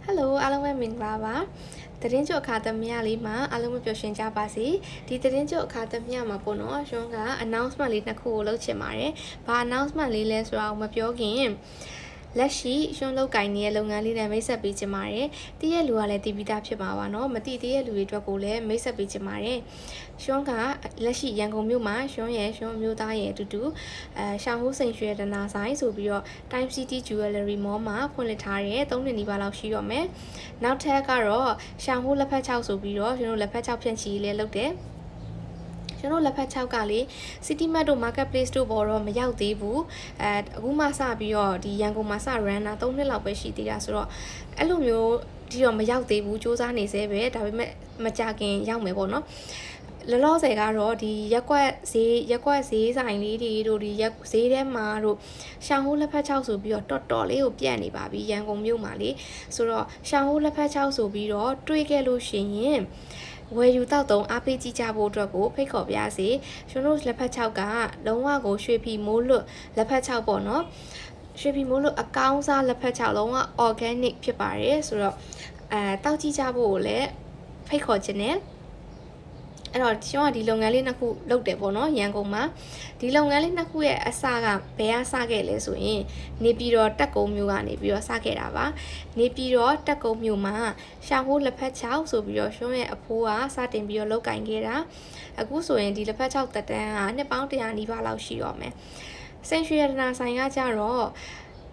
Hello အားလုံးပဲမင်္ဂလာပါသတင်းကြိုအခါသမယလေးမှာအားလုံးမပျော်ရွှင်ကြပါစေဒီသတင်းကြိုအခါသမယမှာပေါ့နော်ကျွန်တော်က announcement လေးနှစ်ခုကိုလုပ်ချင်ပါတယ်ဘာ announcement လေးလဲဆိုတာကိုမပြောခင်လက်ရှိရှင်လုပ်ကိုင်နေတဲ့လုပ်ငန်းလေးနဲ့မိတ်ဆက်ပေးချင်ပါတယ်။တည့်ရဲ့လူကလည်းတည်ပြီးသားဖြစ်မှာပါနော်။မတည်သေးတဲ့လူတွေအတွက်ကိုလည်းမိတ်ဆက်ပေးချင်ပါတယ်။ရှင်ကလက်ရှိရန်ကုန်မြို့မှာရှင်မျိုးသားရဲ့အတူတူရှောင်းဟိုးစိန်ရွှေရတနာဆိုင်ဆိုပြီးတော့ Time City Jewelry Mall မှာဖွင့်လှစ်ထားတဲ့3နှစ်နီးပါးလောက်ရှိတော့မယ်။နောက်ထပ်ကတော့ရှောင်းဟိုးလက်ဖက်6ဆိုပြီးတော့ရှင်တို့လက်ဖက်6ဖြန့်ချီလေးလုပ်တယ်။ကျွန်တော်လက်ဖက်6ကလေ City Mart တို့ Marketplace တို့ပေါ်တော့မရောက်သေးဘူးအခုမှစပြီးတော့ဒီရန်ကုန်မှာစ run တာ3နှစ်လောက်ပဲရှိသေးတာဆိုတော့အဲ့လိုမျိုးဒီတော့မရောက်သေးဘူးစူးစမ်းနေသေးပဲဒါပေမဲ့မကြခင်ရောက်မယ်ပေါ့နော်လောလောဆယ်ကတော့ဒီရက်ကွက်ဈေးဆိုင်လေးတွေတို့ဒီဈေးထဲမှာတို့ရှောင်းဟိုးလက်ဖက်6ဆိုပြီးတော့တော်လေးကိုပြန့်နေပါပြီရန်ကုန်မြို့မှာလေဆိုတော့ရှောင်းဟိုးလက်ဖက်6ဆိုပြီးတော့တွေးခဲ့လို့ရှိရင်ဝယ်ယူတော့တုံးအားပေးကြည့်ကြဖို့အတွက်ကိုဖိတ်ခေါ်ပြရစီကျွန်တော်လက်ဖက်6ကလုံးဝကိုရွှေဖီမိုးလွတ်လက်ဖက်6ပေါ့နော်ရွှေဖီမိုးလွတ်အကောင်းစားလက်ဖက်6လုံးဝ organic ဖြစ်ပါတယ်ဆိုတော့တောက်ကြည့်ကြဖို့ကိုလည်းဖိတ်ခေါ်ခြင်းနဲ့အဲ့တော့ကျွန်တော်ဒီလုပ်ငန်းလေးနှစ်ခုလုပ်တယ်ပေါ့နော်ရန်ကုန်မှာဒီလုပ်ငန်းလေးနှစ်ခုရဲ့အစကဘယ်ကစခဲ့လဲဆိုရင်နေပြည်တော်တက်ကုန်းမြို့ကနေပြီးတော့စခဲ့တာပါနေပြည်တော်တက်ကုန်းမြို့မှာရှာဟိုးလက်ဖက်6ဆိုပြီးတော့ရှင်ရဲ့အဖိုးကစတင်ပြီးတော့လုပ်ကင်ခဲ့တာအခုဆိုရင်ဒီလက်ဖက်6တက်တန်းကနှစ်ပေါင်း100နီးပါးလောက်ရှိတော့မယ်စိန်ရွှေရတနာဆိုင်ကကြတော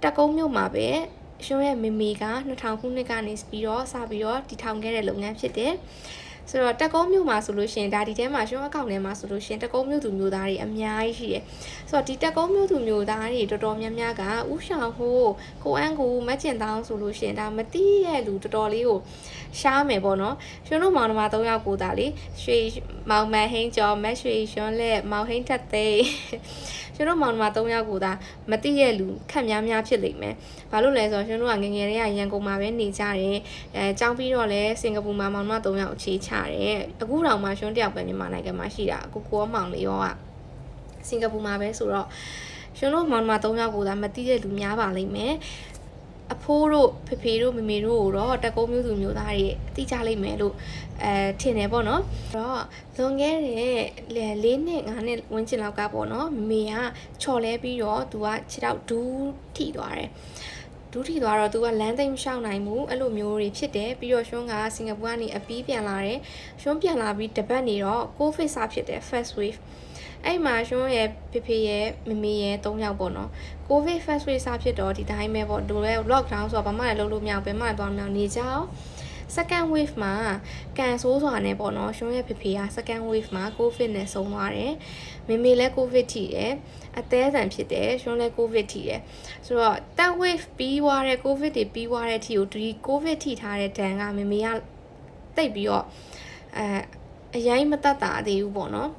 ့တက်ကုန်းမြို့မှာပဲရှင်ရဲ့မေမေက2000ခုနှစ်ကနေပြီးတော့စပြီးတော့တည်ထောင်ခဲ့တဲ့လုပ်ငန်းဖြစ်တယ်ဆိုတော့တက်ကုန်းမြို့မှာဆိုလို့ရှိရင်ဒါဒီထဲမှာရှင်အကောင့်ထဲမှာဆိုလို့ရှိရင်တက်ကုန်းမြို့သူမျိုးသားတွေအများကြီးရှိတယ်ဆိုတော့ဒီတက်ကုန်းမြို့သူမျိုးသားတွေတော်တော်များများကဥဆောင်ဟိုကိုအန်းကိုမက်ကျင်တောင်းဆိုလို့ရှိရင်ဒါမတိရဲ့လူတော်တော်လေးကိုရှားမယ်ပေါ့နော်ရှင်တို့မောင်နှမ3ယောက်ကိုဒါလေရွှေမောင်မဟင်းကျော်မက်ရွှေရှင်လက်မောင်ဟင်းထက်သိရှင်တို့မောင်နှမ3ယောက်ကိုဒါမတိရဲ့လူခက်များဖြစ်လိမ့်မယ်ဘာလို့လဲဆိုတော့ရှင်တို့ကငငယ်လေးကရန်ကုန်မှာပဲနေကြတယ်ကျောင်းပြီးတော့လဲစင်ကာပူမှာမောင်နှမ3ယောက်အခြေချတယ်အခုတောင်မှရှင်တယောက်ပဲမြန်မာနိုင်ငံမှာရှိတာကိုမောင်လေးရောကစင်ကာပူမှာပဲဆိုတော့ရှင်တို့မောင်နှမ3ယောက်ကိုဒါမတိတဲ့လူများပါလိမ့်မယ်အဖိုးတို့ဖေတို့မမေတို့ကိုတော့တက်ကုန်းမျိုးသူမျိုးသားတွေသိကြလိမ့်မယ်လို့ထင်တယ်ပေါ့နော်အဲ့တော့လွန်ခဲ့တဲ့4နှစ်5နှစ်ဝန်းကျင်လောက်ကပေါ့နော်မမေကချော်လဲပြီးတော့သူကခြေထောက်ဒူးထိသွားတယ်ဒူးထိသွားတော့သူကလမ်းသိမ်းမရှောင်နိုင်ဘူးအဲ့လိုမျိုးတွေဖြစ်တယ်ပြီးတော့ရှင်ကစင်ကာပူကနေအပီးပြန်လာတယ်ရှင်ပြန်လာပြီးတပတ်နေတော့ COVID စဖြစ်တယ် first waveအဲ့မှာရှင်ရဲ့ဖေရဲ့မမေရဲ့3ယောက်ပေါ့နော် COVID first wave စဖြစ်တော့ဒီတိုင်းပဲပေါ့တို့လဲ lockdown ဆိုတော့ဘာမှလည်းလုပ်လို့မရဘူးဘယ်မှလည်းသွားမရနေကြအောင် second wave မှာကန်ဆိုးစွာနဲ့ပေါ့နော်ရှင်ရဲ့ဖေက second wave မှာ COVID နဲ့ဆုံးသွားတယ်မမေလည်း COVID ထိတယ်အသေးအံဖြစ်တယ်ရှင်လည်း COVID ထိတယ်ဆိုတော့ that wave ပြီးသွားတဲ့ COVID တွေပြီးသွားတဲ့ထိကိုဒီ COVID ထိထားတဲ့ဒဏ်ကမမေကတိတ်ပြီးတော့အရင်မတတ်တာသေးဘူးပေါ့နော်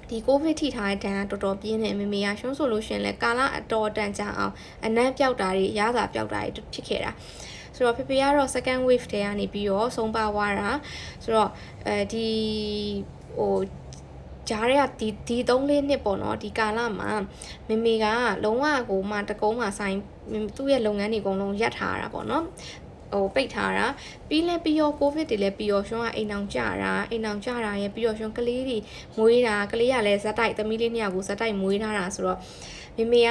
ဒီ COVID ထိထားတဲ့ဒဏ်ကတော်တော်ပြင်းတယ်မမေကရှုံးဆိုလို့ရှင်လဲကာလအတော်တန်ကြာအောင်အနံ့ပြောက်တာတွေရစာပြောက်တာတွေဖြစ်ခဲ့တာဆိုတော့ဖေကတော့ second wave ထဲကနေပြီးတော့ဆုံးပါသွားတာဆိုတော့ဒီဟိုကြားရကဒီ3-4နှစ်ပေါ့နော်ဒီကာလမှာမမေကလုံးဝကိုမှတကုံးမှာဆိုင်သူ့ရဲ့လုပ်ငန်းတွေအကုန်လုံးရပ်ထားတာပေါ့နော်ဟိုပိတ်ထားတာပြီးရော COVID တွေလည်းပြီးရောရှင်ကအိမ်အောင်ကြတာရဲ့ပြီးရောရှင်ကလေးတွေမွေးတာကလေးကလည်းဇက်တိုက်သမီးလေး2ယောက်ကိုဇက်တိုက်မွေးထားတာဆိုတော့မမေက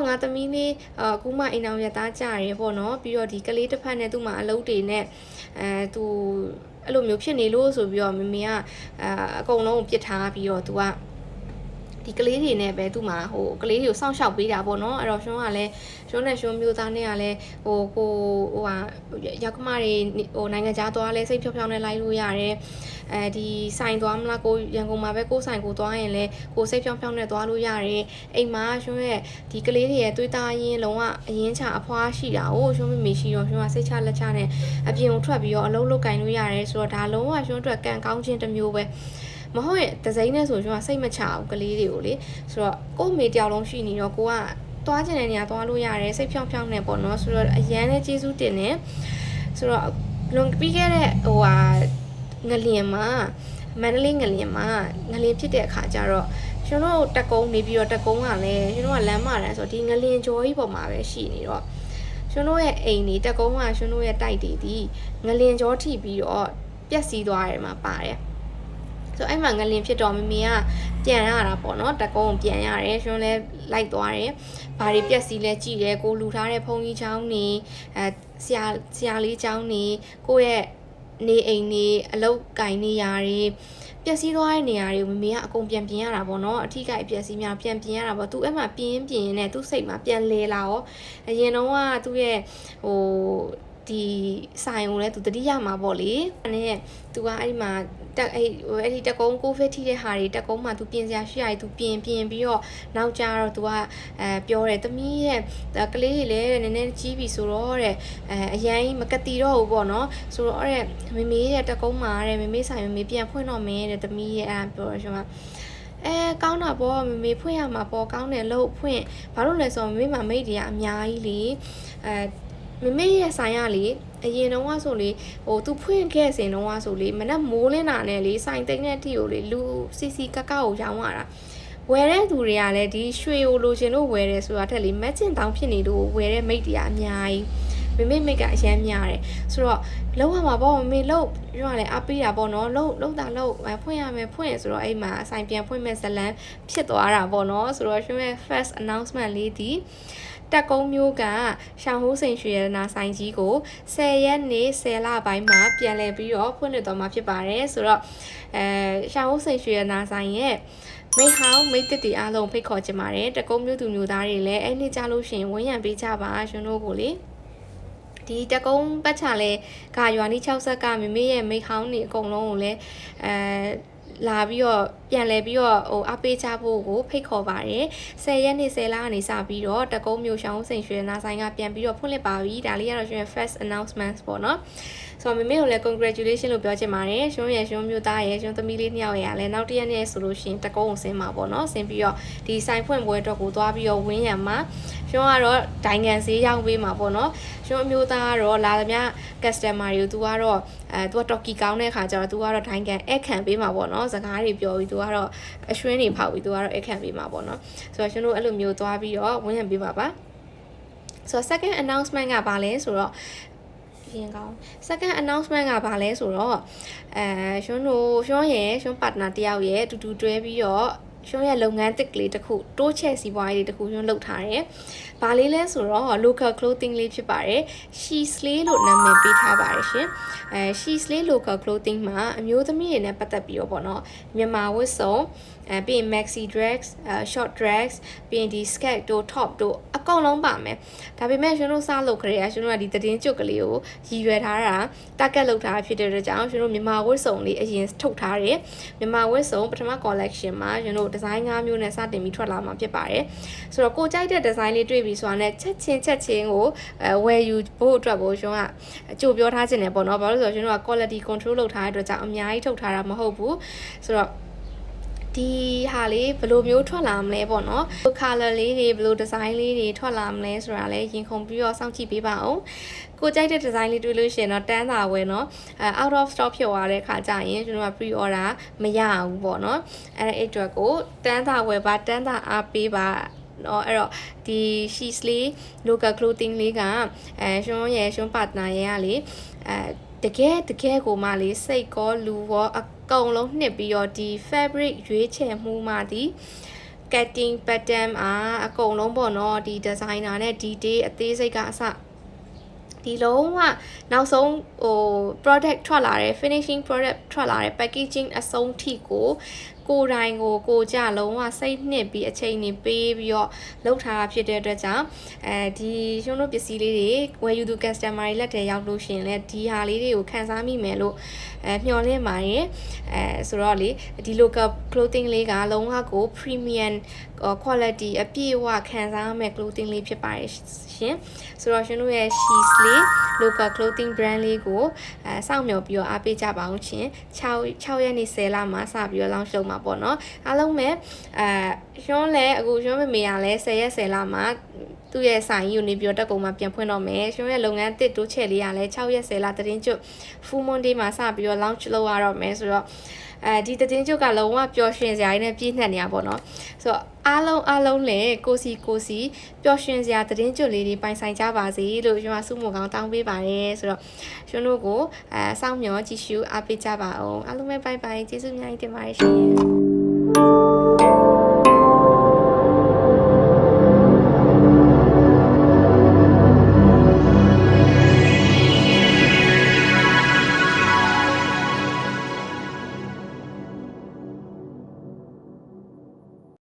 ငါသမီးလေးအခုမှအိမ်အောင်ရသားကြရဲပေါ့နော်ပြီးတော့ဒီကလေးတစ်ဖက်နဲ့သူ့မှာအလုပ်တွေနဲ့သူအဲ့လိုမျိုးဖြစ်နေလို့ဆိုပြီးတော့မမေကအကုန်လုံးပြစ်ထားပြီးတော့သူကဒီကလေးတွေနဲ့ပဲသူ့မှာဟိုကလေးတွေကိုစောင့်ရှောက်ပေးတာပေါ့နော်အဲ့တော့ရှင်ကလည်းရှင်နဲ့ရှင်မျိုးသားနဲ့ကလည်းဟိုရောက်ခမတွေဟိုနိုင်ငံခြားသွားလဲစိတ်ဖြောင်းနဲ့လိုက်လို့ရတယ်ဒီဆိုင်သွားမလားကိုရန်ကုန်မှာပဲကိုဆိုင်ကိုသွားရင်လဲကိုစိတ်ဖြောင်းနဲ့သွားလို့ရတယ်အိမ်မှာရှင်ရဲ့ဒီကလေးတွေရဲ့သွေးသားရင်းလုံးဝအရင်ချအဖွားရှိတာကိုရှင်မေရှိရောရှင်ကစိတ်ချလက်ချနဲ့အပြင်ကိုထွက်ပြီးတော့အလုံးလုံးကင်လို့ရတယ်ဆိုတော့ဒါလုံးဝရှင်အတွက်ကံကောင်းခြင်းတစ်မျိုးပဲမဟုတ်ရင်ဒဇိန်းနဲ့ဆိုကျွန်တော်စိတ်မချဘူးကလေးတွေကိုလေဆိုတော့ကို့မေတယောက်လုံးရှိနေတော့ကိုကသွားချင်တဲ့နေရာသွားလို့ရတယ်စိတ်ဖြောင်းနဲ့ပေါ့နော်ဆိုတော့အရန်နဲ့ကျေးဇူးတင်နေဆိုတော့လွန်ပြီးခဲ့တဲ့ဟိုဟာငလျင်မှာမန္တလေးငလျင်မှာငလျင်ဖြစ်တဲ့အခါကျတော့ကျွန်တော်တက်ကုန်းနေပြီးတော့တက်ကုန်းကလည်းကျွန်တော်ကလမ်းမတန်းဆိုတော့ဒီငလျင်ကြောကြီးပေါ်မှာပဲရှိနေတော့ ရှင်တို့ရဲ့အိမ်တွေတက်ကုန်းကရှင်တို့ရဲ့တိုက်တွေဒီငလင်ကြောထိပြီးတော့ပျက်စီးသွားတယ်မှာပါတယ်ဆိုအဲ့မှာငလင်ဖြစ်တော့မမေကပြန်ရတာပေါ့နော်တက်ကုန်းပြန်ရတယ်ရှင်လဲလိုက်သွားတယ်ဘာတွေပျက်စီးလဲကြည့်တယ်ကိုလူထားတဲ့ဖုန်းကြီးချောင်းနေဆရာလေးချောင်းနေကိုရဲ့နေအိမ်နေအလုတ်ကင်နေရာတွေပျက်စီးသွားတဲ့နေရာတွေကိုမမေကအကုန်ပြန်ပြင်ရတာပေါ့နော်အထီးကပျက်စီးများပြန်ပြင်ရတာပေါ့သူအဲ့မှာပြင်နဲ့သူ့စိတ်မှာပြန်လဲလာရောအရင်တော့ကသူ့ရဲ့ဟိုဒီဆိုင်ကိုလည်းသူတတိယမှာပေါ့လေအဲ့သူကအဲ့ဒီမှာတက်အဲ့ဒီတက်ကုန်းကိုဗစ်ထိတဲ့ဟာတွေတက်ကုန်းမှာသူပြင်စရာရှိရတယ်သူပြင်ပြီးတော့နောက်ကြတော့သူကပြောတယ်သမီးရဲ့ကလေးတွေလည်းနည်းနည်းကြီးပြီဆိုတော့တဲ့အရင်မကတိတော့ဘူးပေါ့နော်ဆိုတော့တဲ့မမေရဲ့တက်ကုန်းမှာတဲ့မမေဆိုင်မမေပြန်ဖွင့်တော့မင်းတဲ့သမီးရဲ့အဲ့ပြောရရှင်ကကောင်းတာပေါ့မမေဖွင့်ရမှာပေါ့ကောင်းတယ်လို့ဖွင့်ဘာလို့လဲဆိုတော့မမေမှာမိတ်တွေကအများကြီးလေမမေရဲ့ဆိုင်ရလေအရင်တော့ကဆိုလေဟိုသူဖွင့်ခဲ့စဉ်တော့ကဆိုလေမနက်မိုးလင်းတာနဲ့လေဆိုင်တိတ်တဲ့အထိကိုလေလူစီကကကိုရောင်းရတာဝယ်တဲ့သူတွေကလည်းဒီရွှေကိုလိုချင်လို့ဝယ်တယ်ဆိုတာထက်လေမက်ချင်တောင်းဖြစ်နေလို့ဝယ်တဲ့မိတ်တွေကအများကြီးမမေမိတ်ကအရန်များတယ်ဆိုတော့လုံးဝမှာပေါ့မမေလုံးရွာလေအပေးတာပေါ့နော်လုံးတာလုံးဖွင့်ရမယ်ဖွင့်ဆိုတော့အဲ့မှာအဆိုင်ပြန်ဖွင့်မဲ့ဇလန်ဖြစ်သွားတာပေါ့နော်ဆိုတော့ရှင်ရဲ့ first announcement လေးဒီတက်ကုန်းမျိုးကရှောင်းဟိုးစိန်ရွှေရနာဆိုင်ကြီးကို10ရက်နေ့10လပိုင်းမှာပြန်လည်ပြီးတော့ဖွင့်လှစ်တော်မှာဖြစ်ပါတယ်ဆိုတော့ရှောင်းဟိုးစိန်ရွှေရနာဆိုင်ရဲ့မိဟောင်းမိတ်တီအားလုံးဖိတ်ခေါ်ချင်ပါတယ်တက်ကုန်းမျိုးသူမျိုးသားတွေလည်းအဲ့နေ့ကြလို့ရှိရင်ဝန်းရံပေးကြပါရှင်တို့ကိုလေဒီတက်ကုန်းပတ်ချလဲကရွာနီး60ကမမေရဲ့မိဟောင်းနေအကုန်လုံးကိုလည်းလာပြီးတော့ပြန်လဲပြီးတော့ဟိုအပေးချဖို့ကိုဖိတ်ခေါ်ပါတယ်10ရက်နေ့10လကနေစပြီးတော့တကုန်းမျိုးရှောင်းစိန်ရွှေနာဆိုင်ကပြန်ပြီးတော့ဖွင့်လှစ်ပါပြီဒါလေးကတော့ရှင် first announcement ပေါ့နော်ဆိုတော့မမေကိုလည်း congratulation လို့ပြောချင်ပါတယ်ရှင်မျိုးသားရဲ့ရှင်သမီးလေး2ယောက်ရဲ့လည်းနောက်တစ်ရက်နေ့ဆိုလို့ရှိရင်တကုန်းကိုဆင်းမှာပေါ့နော်ဆင်းပြီးတော့ဒီဆိုင်ဖွင့်ပွဲအတွက်ကိုသွားပြီးတော့ဝင်းရံမှာရှင်ကတော့ဒိုင်ငံဈေးရောက်ပေးမှာပေါ့နော်ရှင်မျိုးသားကတော့လာသမျှ customer တွေကိုသူကတော့သူကတော်ကီကောင်းတဲ့ခါကျတော့သူကတော့ဒိုင်ငံအခန့်ပေးမှာပေါ့နော်စကားတွေပြောပြီးသူကတော့အရွှင်းတွေဖောက်ပြီးသူကတော့အခန့်ပေးမှာပေါ့နော်ဆိုတော့ရှင်တို့အဲ့လိုမျိုးသွားပြီးတော့ဝင်းရံပေးပါပါဆိုတော့ second announcement ကဘာလဲဆိုတော့ရင်ကောင်း second announcement ကဘာလဲဆိုတော့ရှင် partner တယောက်ရဲ့တူတူတွဲပြီးတော့ရှင်ရဲ့လုပ်ငန်းတစ်ကလေးတစ်ခုတိုးချဲ့စီးပွားရေးတစ်ခုရှင်လုပ်ထားတယ်။ဘာလေးလဲဆိုတော့ local clothing လေးဖြစ်ပါတယ်။ She Slay လို့နာမည်ပေးထားပါတယ်ရှင်။ She Slay local clothing မှာအမျိုးသမီးတွေနဲ့ပတ်သက်ပြီးတော့ပေါ့နော်မြန်မာဝတ်စုံပြီးရင် maxi dress short dress ပြီးရင်ဒီ skirt တို့ top တို့အကုန်လုံးပါမယ်ဒါပေမဲ့ရှင်တို့စလုပ်ခရေရှင်တို့ကဒီသတင်းကျွတ်ကလေးကိုရည်ရွယ်ထားတာ target လုပ်ထားဖြစ်တဲ့အတွက်ကြောင့်ရှင်တို့မြန်မာဝတ်စုံလေးအရင်ထုတ်ထားတယ်မြန်မာဝတ်စုံပထမ collection မှာရှင်တို့ design 5မျိုးနဲ့စတင်ပြီးထွက်လာမှာဖြစ်ပါတယ်ဆိုတော့ကိုကြိုက်တဲ့ design လေးတွေ့ပြီဆိုတာနဲ့ချက်ချင်းကိုဝယ်ယူဖို့အတွက်ကိုရှင်ကကြိုပြောထားခြင်းနဲ့ပေါ့နော်ဘာလို့လဲဆိုတော့ရှင်တို့က quality control လုပ်ထားတဲ့အတွက်ကြောင့်အများကြီးထုတ်ထားတာမဟုတ်ဘူးဆိုတော့ဒီဟာလေးဘယ်လိုမျိုးထွက်လာမလဲပေါ့နော် color လေးတွေဘယ်လို design လေးတွေထွက်လာမလဲဆိုတာလည်းရင်ခုန်ပြီးတော့စောင့်ကြည့်ပေးပါအောင်ကိုကြိုက်တဲ့ design လေးတွေ့လို့ရှိရင်တော့တန်းတာဝယ်နော်out of stock ဖြစ်သွားတဲ့ခါကျရင်ကျွန်တော်က pre order မရဘူးပေါ့နော်အဲ့အတွက်ကိုတန်းတာဝယ်ပါတန်းတာအားပေးပါနော်အဲ့တော့ဒီ She Slay local clothing လေးကရှင် partner ရဲ့ကလေတကယ်ကိုမှလေစိတ်ကောလူရောအကုန်လုံးနှစ်ပြီးတော့ဒီ fabric ရွေးချယ်မှုမှဒီ cutting pattern အကုန်လုံးပေါ့နော်ဒီ designer နဲ့ detail အသေးစိတ်ကအစဒီလုံးဝနောက်ဆုံးဟို product ထွက်လာတယ် finishing product ထွက်လာတယ် packaging အဆုံးထိကိုယ်တိုင်ကိုကြလုံးဝစိတ်နှစ်ပြီးအချိန်နေပေးပြီးတော့လုပ်ထားတာဖြစ်တဲ့အတွက်ကြောင့်ဒီရှင်တို့ပစ္စည်းလေးတွေဝယ်ယူသူ customer တွေလက်ထဲရောက်လို့ရှိရင်လည်းဒီဟာလေးတွေကိုခန်းစားမိမယ်လို့မျှော်လင့်ပါတယ်ဆိုတော့လေဒီ local clothing လေးကလုံးဝကို premium quality အပြည့်အဝခံစားရမယ့် clothing လေးဖြစ်ပါတယ်ရှင်ဆိုတော့ရှင်တို့ရဲ့ She Slay local clothing brand လေးကိုစောင့်မျှော်ပြီးတော့အားပေးကြပါအောင်ရှင်6ရက်နေ့10လမှာစပြီးတော့ launch လုပ်မှာပေါ့နော်အားလုံးပဲရှင်လည်းအခုရှင်မေမေကလည်း10ရက်10လမှာ သူ့ရဲ့ဆိုင်ကြီးကိုနေပြီးတော့တက်ကုန်မှာပြန်ဖွင့်တော့မယ်ရှင်ရဲ့လုပ်ငန်းတစ်တိုးချဲ့လေးရလဲ6ရက်10လသတင်းကျွတ် Full Monday မှာစပြီးတော့ launch လုပ်ရတော့မယ်ဆိုတော့ဒီသတင်းကျွတ်ကလုံးဝပျော်ရွှင်စရာတွေနဲ့ပြည့်နှက်နေရပါတော့ဆိုတော့အားလုံးလည်းကိုစီပျော်ရွှင်စရာသတင်းကျွတ်လေးတွေပိုင်ဆိုင်ကြပါစေလို့ကျွန်မဆုမကောင်းတောင်းပေးပါတယ်ဆိုတော့ကျွန်တော်ကိုစောင့်မျှော်ကြည့်ရှုအားပေးကြပါအောင်အားလုံးပဲ bye bye ကျေးဇူးအများကြီးတင်ပါတယ်ရှင်